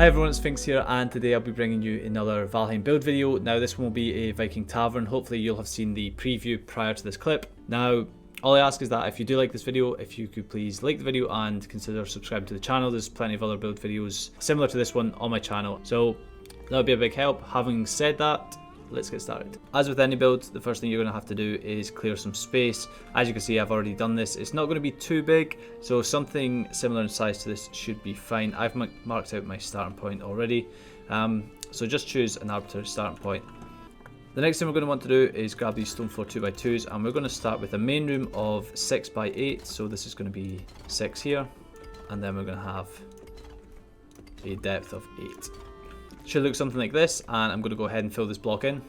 Hi everyone, it's PHINQS here, and today I'll be bringing you another Valheim build video. Now this one will be a Viking Tavern. Hopefully you'll have seen the preview prior to this clip. Now all I ask is that if you do like this video, if you could please like the video and consider subscribing to the channel. There's plenty of other build videos similar to this one on my channel, so that would be a big help. Having said that, let's get started. As with any build, the first thing you're going to have to do is clear some space. As you can see, I've already done this. It's not going to be too big, so something similar in size to this should be fine. I've marked out my starting point already, so just choose an arbitrary starting point. The next thing we're going to want to do is grab these stone floor 2x2s, and we're going to start with a main room of 6x8, so this is going to be 6 here, and then we're going to have a depth of 8. Should look something like this, and I'm going to go ahead and fill this block in.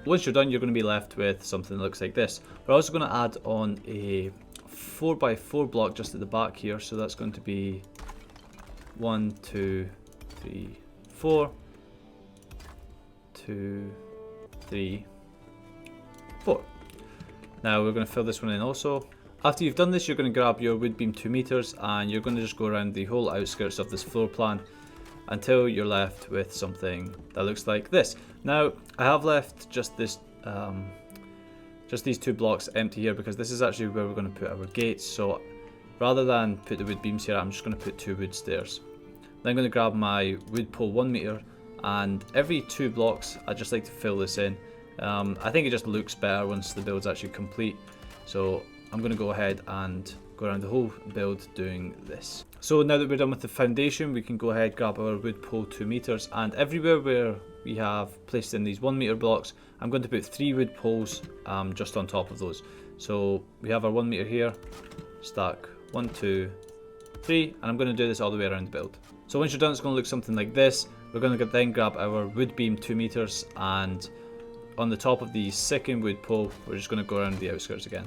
Once you're done, you're going to be left with something that looks like this. We're also going to add on a 4x4 block just at the back here, so that's going to be 1, 2, 3, 4, 2, 3, 4. Now we're going to fill this one in also. After you've done this, you're going to grab your wood beam 2 meters, and you're going to just go around the whole outskirts of this floor plan until you're left with something that looks like this. Now I have left just this, just these 2 blocks empty here because this is actually where we're going to put our gates. So rather than put the wood beams here, I'm just going to put 2 wood stairs. Then I'm going to grab my wood pole 1 meter, and every 2 blocks I just like to fill this in. I think it just looks better once the build's actually complete. So I'm going to go ahead and go around the whole build doing this. So now that we're done with the foundation, we can go ahead, grab our wood pole 2 meters, and everywhere where we have placed in these 1 meter blocks, I'm going to put 3 wood poles just on top of those. So we have our 1 meter here, stack 1, 2, 3, and I'm going to do this all the way around the build. So once you're done, it's going to look something like this. We're going to then grab our wood beam 2 meters, and on the top of the second wood pole, we're just going to go around the outskirts again.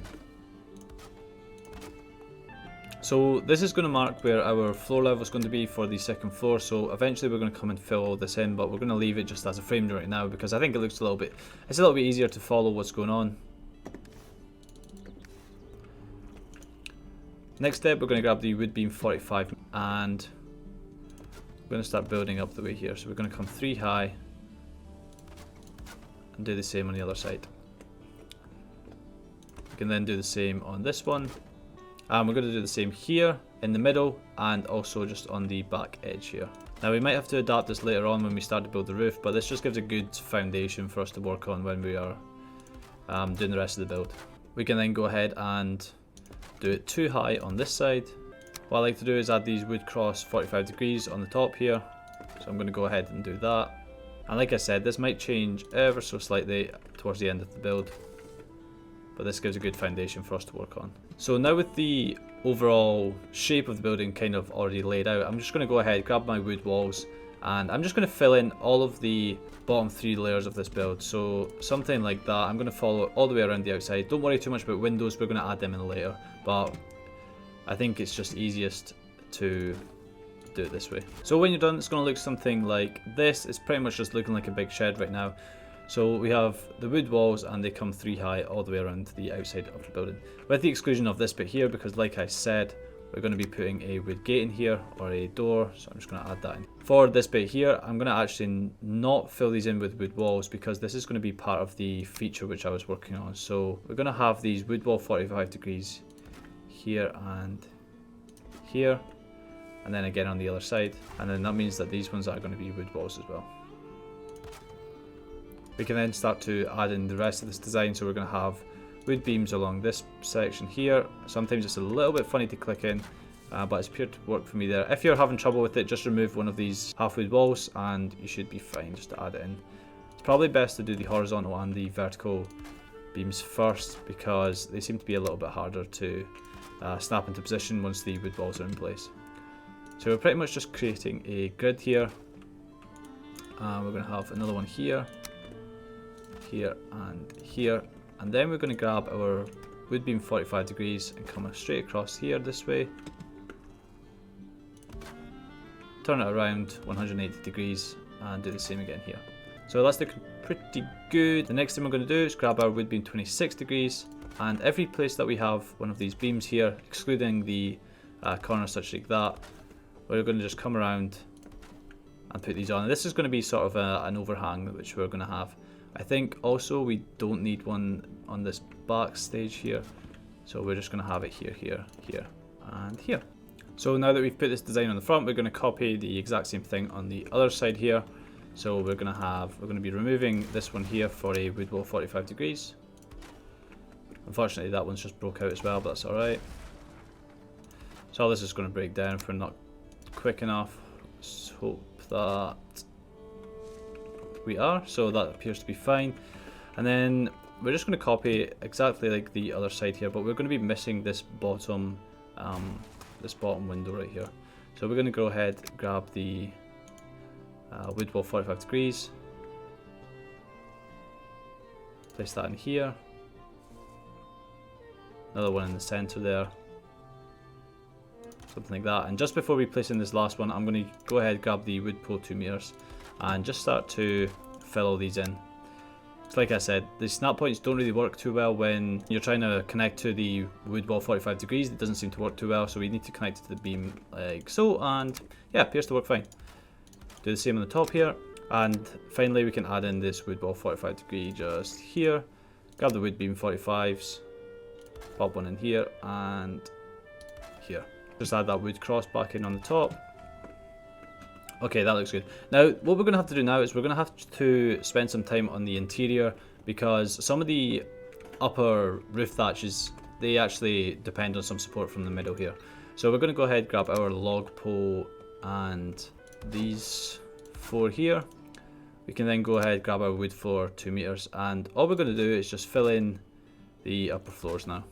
So this is going to mark where our floor level is going to be for the second floor, so eventually we're going to come and fill all this in, but we're going to leave it just as a frame right now because I think it looks a little bit easier to follow what's going on. Next step, we're going to grab the wood beam 45 and we're going to start building up the way here. So we're going to come 3 high and do the same on the other side. We can then do the same on this one. And we're going to do the same here in the middle and also just on the back edge here. Now we might have to adapt this later on when we start to build the roof, but this just gives a good foundation for us to work on when we are doing the rest of the build. We can then go ahead and do it 2 high on this side. What I like to do is add these wood cross 45 degrees on the top here. So I'm going to go ahead and do that. And like I said, this might change ever so slightly towards the end of the build, but this gives a good foundation for us to work on. So now with the overall shape of the building kind of already laid out, I'm just going to go ahead, grab my wood walls, and I'm just going to fill in all of the bottom 3 layers of this build. So something like that. I'm going to follow it all the way around the outside. Don't worry too much about windows, we're going to add them in later, but I think it's just easiest to do it this way. So when you're done, it's going to look something like this. It's pretty much just looking like a big shed right now. So we have the wood walls and they come 3 high all the way around the outside of the building, with the exclusion of this bit here because like I said, we're going to be putting a wood gate in here or a door, so I'm just going to add that in. For this bit here, I'm going to actually not fill these in with wood walls because this is going to be part of the feature which I was working on. So we're going to have these wood wall 45 degrees here and here, and then again on the other side, and then that means that these ones are going to be wood walls as well. We can then start to add in the rest of this design, so we're going to have wood beams along this section here. Sometimes it's a little bit funny to click in, but it's appeared to work for me there. If you're having trouble with it, just remove one of these half wood walls and you should be fine just to add it in. It's probably best to do the horizontal and the vertical beams first because they seem to be a little bit harder to snap into position once the wood walls are in place. So we're pretty much just creating a grid here. We're going to have another one here, here and here, and then we're going to grab our wood beam 45 degrees and come straight across here this way, turn it around 180 degrees and do the same again here. So that's looking pretty good. The next thing we're going to do is grab our wood beam 26 degrees, and every place that we have one of these beams here, excluding the corners such like that, we're going to just come around and put these on. And this is going to be sort of an overhang which we're going to have. I think also we don't need one on this back stage here, so we're just going to have it here, here, here, and here. So now that we've put this design on the front, we're going to copy the exact same thing on the other side here. So we're going to be removing this one here for a wood wall 45 degrees. Unfortunately that one's just broke out as well, but that's alright. So all this is going to break down if we're not quick enough. Let's hope that we are. So that appears to be fine. And then we're just going to copy exactly like the other side here, but we're going to be missing this bottom window right here. So we're going to go ahead, grab the wood wall 45 degrees, place that in here, another one in the center there, something like that. And just before we place in this last one, I'm going to go ahead, grab the wood pole 2 meters and just start to fill all these in. So like I said, the snap points don't really work too well when you're trying to connect to the wood wall 45 degrees. It doesn't seem to work too well, so we need to connect it to the beam like so, and yeah, appears to work fine. Do the same on the top here, and finally we can add in this wood wall 45 degree just here. Grab the wood beam 45s, pop one in here and here. Just add that wood cross back in on the top. Okay, that looks good. Now, what we're going to have to do now is we're going to have to spend some time on the interior, because some of the upper roof thatches, they actually depend on some support from the middle here. So we're going to go ahead, grab our log pole and these 4 here. We can then go ahead, grab our wood floor 2 meters, and all we're going to do is just fill in the upper floors now.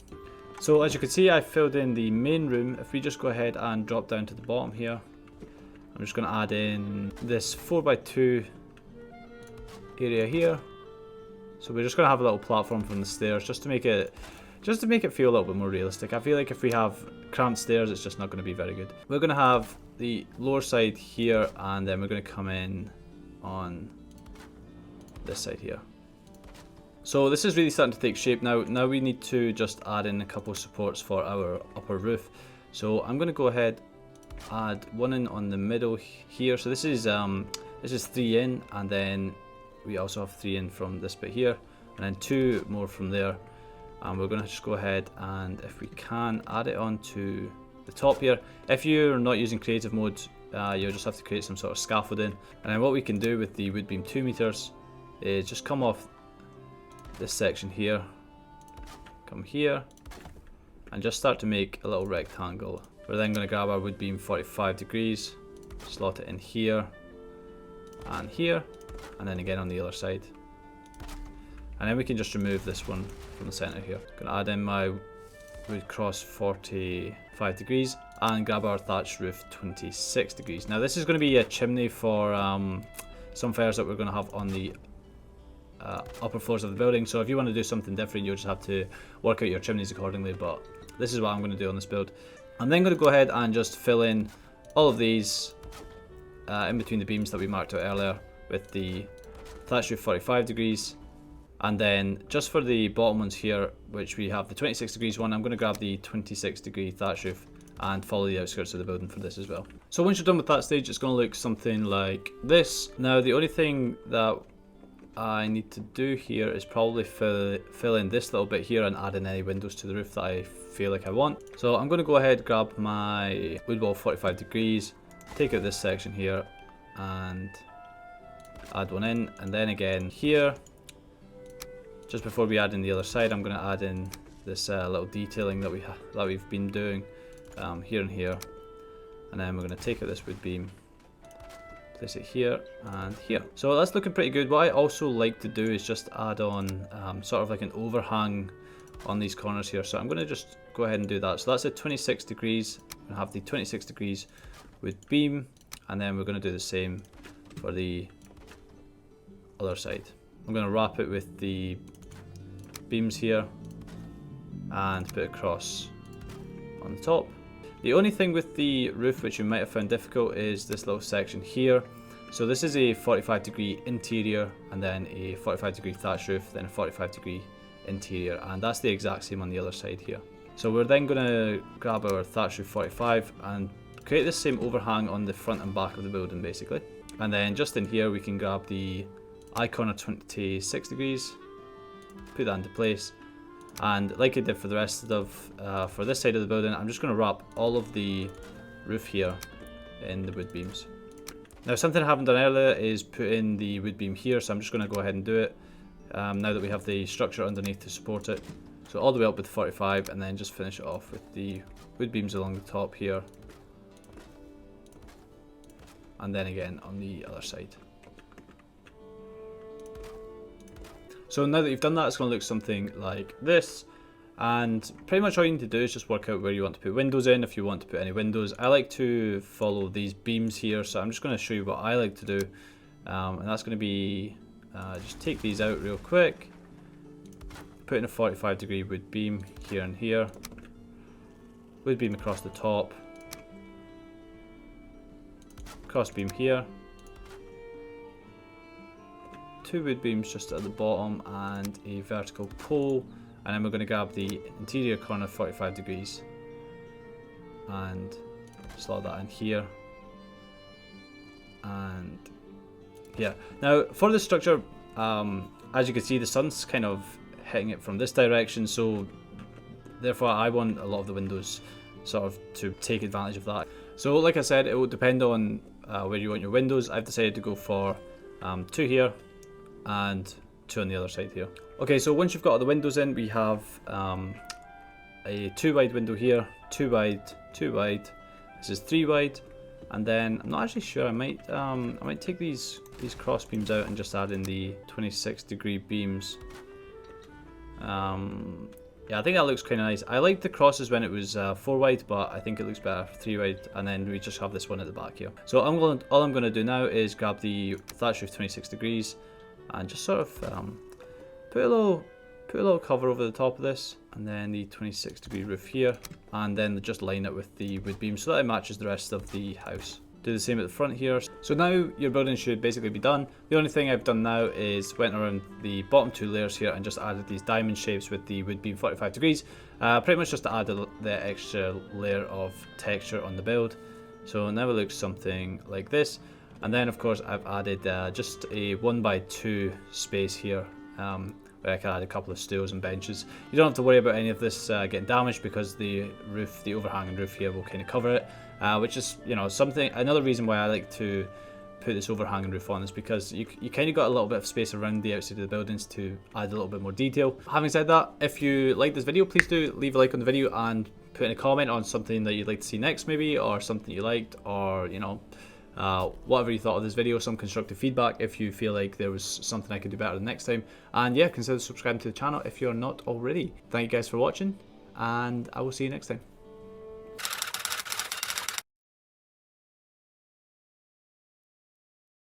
So as you can see, I filled in the main room. If we just go ahead and drop down to the bottom here, I'm just going to add in this 4x2 area here. So we're just going to have a little platform from the stairs just to make it feel a little bit more realistic. I feel like if we have cramped stairs, it's just not going to be very good. We're going to have the lower side here, and then we're going to come in on this side here. So this is really starting to take shape now. Now we need to just add in a couple of supports for our upper roof. So I'm going to go ahead, add one in on the middle here. So this is 3 in, and then we also have 3 in from this bit here, and then 2 more from there. And we're going to just go ahead and, if we can, add it onto the top here. If you're not using creative mode, you'll just have to create some sort of scaffolding. And then what we can do with the wood beam 2 meters is just come off this section here, come here, and just start to make a little rectangle. We're then going to grab our wood beam 45 degrees, slot it in here, and then again on the other side. And then we can just remove this one from the center here. Gonna add in my wood cross 45 degrees and grab our thatch roof 26 degrees. Now this is going to be a chimney for some fires that we're going to have on the upper floors of the building. So if you want to do something different, you'll just have to work out your chimneys accordingly, but this is what I'm going to do on this build. I'm then going to go ahead and just fill in all of these in between the beams that we marked out earlier with the thatch roof 45 degrees. And then just for the bottom ones here, which we have the 26 degrees one, I'm going to grab the 26 degree thatch roof and follow the outskirts of the building for this as well. So once you're done with that stage, it's going to look something like this. Now the only thing that I need to do here is probably fill in this little bit here and add in any windows to the roof that I feel like I want. So I'm going to go ahead, grab my wood wall 45 degrees, take out this section here and add one in, and then again here. Just before we add in the other side, I'm going to add in this little detailing that we've been doing here and here, and then we're going to take out this wood beam, place it here and here. So that's looking pretty good. What I also like to do is just add on sort of like an overhang on these corners here. So I'm going to just go ahead and do that. So that's at 26 degrees. I'm going to have the 26 degrees wood beam, and then we're going to do the same for the other side. I'm going to wrap it with the beams here and put it across on the top. The only thing with the roof which you might have found difficult is this little section here. So this is a 45 degree interior, and then a 45 degree thatch roof, then a 45 degree interior, and that's the exact same on the other side here. So we're then going to grab our thatch roof 45 and create this same overhang on the front and back of the building basically. And then just in here we can grab the icon of 26 degrees, put that into place, and like I did for the rest of for this side of the building, I'm just going to wrap all of the roof here in the wood beams. Now something I haven't done earlier is put in the wood beam here, so I'm just going to go ahead and do it now that we have the structure underneath to support it. So all the way up with 45, and then just finish it off with the wood beams along the top here, and then again on the other side. So now that you've done that, it's going to look something like this, and pretty much all you need to do is just work out where you want to put windows in, if you want to put any windows. I like to follow these beams here, so I'm just going to show you what I like to do, and that's going to be just take these out real quick, put in a 45-degree wood beam here and here, wood beam across the top, cross beam here, 2 wood beams just at the bottom, and a vertical pole, and then we're going to grab the interior corner 45 degrees and slot that in here and here. Now for this structure, as you can see, the sun's kind of hitting it from this direction, so therefore I want a lot of the windows sort of to take advantage of that. So like I said, it will depend on where you want your windows. I've decided to go for 2 here and 2 on the other side here. Okay, so once you've got all the windows in, we have a 2 wide window here, 2 wide, 2 wide. This is 3 wide, and then I'm not actually sure. I might take these cross beams out and just add in the 26-degree beams. Yeah, I think that looks kind of nice. I liked the crosses when it was 4 wide, but I think it looks better for 3 wide, and then we just have this one at the back here. So all I'm going to do now is grab the thatch roof 26 degrees and just sort of put a little cover over the top of this, and then the 26-degree roof here, and then just line it with the wood beam so that it matches the rest of the house. Do the same at the front here. So now your building should basically be done. The only thing I've done now is went around the bottom 2 layers here and just added these diamond shapes with the wood beam 45 degrees. Pretty much just to add the extra layer of texture on the build. So now it looks something like this. And then of course I've added just a 1x2 space here, where I can add a couple of stools and benches. You don't have to worry about any of this getting damaged, because the roof, the overhanging roof here, will kind of cover it. Which is, you know, another reason why I like to put this overhanging roof on is because you kind of got a little bit of space around the outside of the buildings to add a little bit more detail. Having said that, if you like this video, please do leave a like on the video and put in a comment on something that you'd like to see next, maybe, or something you liked, or, you know, whatever you thought of this video, some constructive feedback if you feel like there was something I could do better the next time. And yeah, consider subscribing to the channel if you're not already. Thank you guys for watching, and I will see you next time.